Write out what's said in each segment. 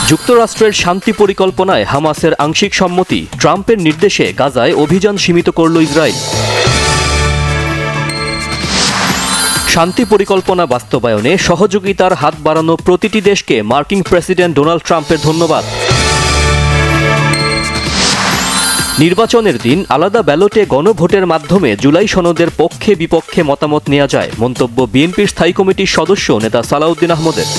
যুক্তরাষ্ট্রের শান্তি পরিকল্পনায় হামাসের আংশিক সম্মতি, ট্রাম্পের নির্দেশে গাজায় অভিযান সীমিত করল ইসরায়েল। শান্তি পরিকল্পনা বাস্তবায়নে সহযোগিতার হাত বাড়ানো প্রতিটি দেশকে মার্কিন প্রেসিডেন্ট ডোনাল্ড ট্রাম্পের ধন্যবাদ। নির্বাচনের দিন আলাদা ব্যালটে গণভোটের মাধ্যমে জুলাই সনদের পক্ষে বিপক্ষে মতামত নেওয়া যায়, মন্তব্য বিএনপির স্থায়ী কমিটির সদস্য নেতা সালাউদ্দিন আহমদের।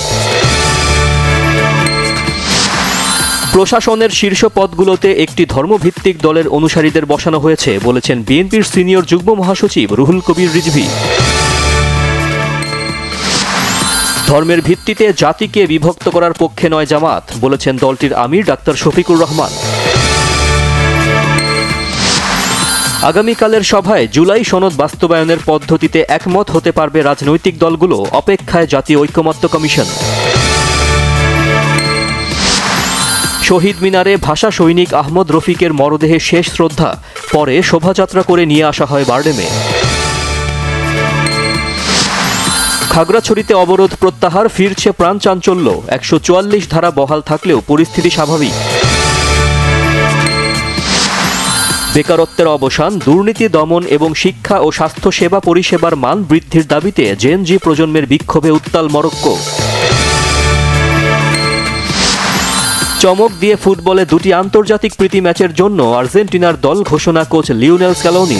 প্রশাসনের শীর্ষ পদগুলোতে একটি ধর্মভিত্তিক দলের অনুসারীদের বসানো হয়েছে বলেছেন বিএনপির সিনিয়র যুগ্ম মহাসচিব রুহুল কবির রিজভী। ধর্মের ভিত্তিতে জাতিকে বিভক্ত করার পক্ষে নয় জামাত, বলেছেন দলটির আমির ডাক্তার শফিকুর রহমান। আগামীকালের সভায় জুলাই সনদ বাস্তবায়নের পদ্ধতিতে একমত হতে পারবে রাজনৈতিক দলগুলো, অপেক্ষায় জাতীয় ঐকমত্য কমিশন। শহীদ মিনারে ভাষা সৈনিক আহমদ রফিকের মরদেহে শেষ শ্রদ্ধা, পরে শোভাযাত্রা করে নিয়ে আসা হয় বারডেমে। খাগড়াছড়িতে অবরোধ প্রত্যাহার, ফিরছে প্রাণ চাঞ্চল্য, 144 ধারা বহাল থাকলেও পরিস্থিতি স্বাভাবিক। বেকারত্বের অবসান, দুর্নীতি দমন এবং শিক্ষা ও স্বাস্থ্য সেবা পরিষেবার মান বৃদ্ধির দাবিতে জেনজি প্রজন্মের বিক্ষোভে উত্তাল মরক্কো। চমক দিয়ে ফুটবলে দুটি আন্তর্জাতিক প্রীতি ম্যাচের জন্য আর্জেন্টিনার দল ঘোষণা কোচ লিওনেল স্ক্যালোনির।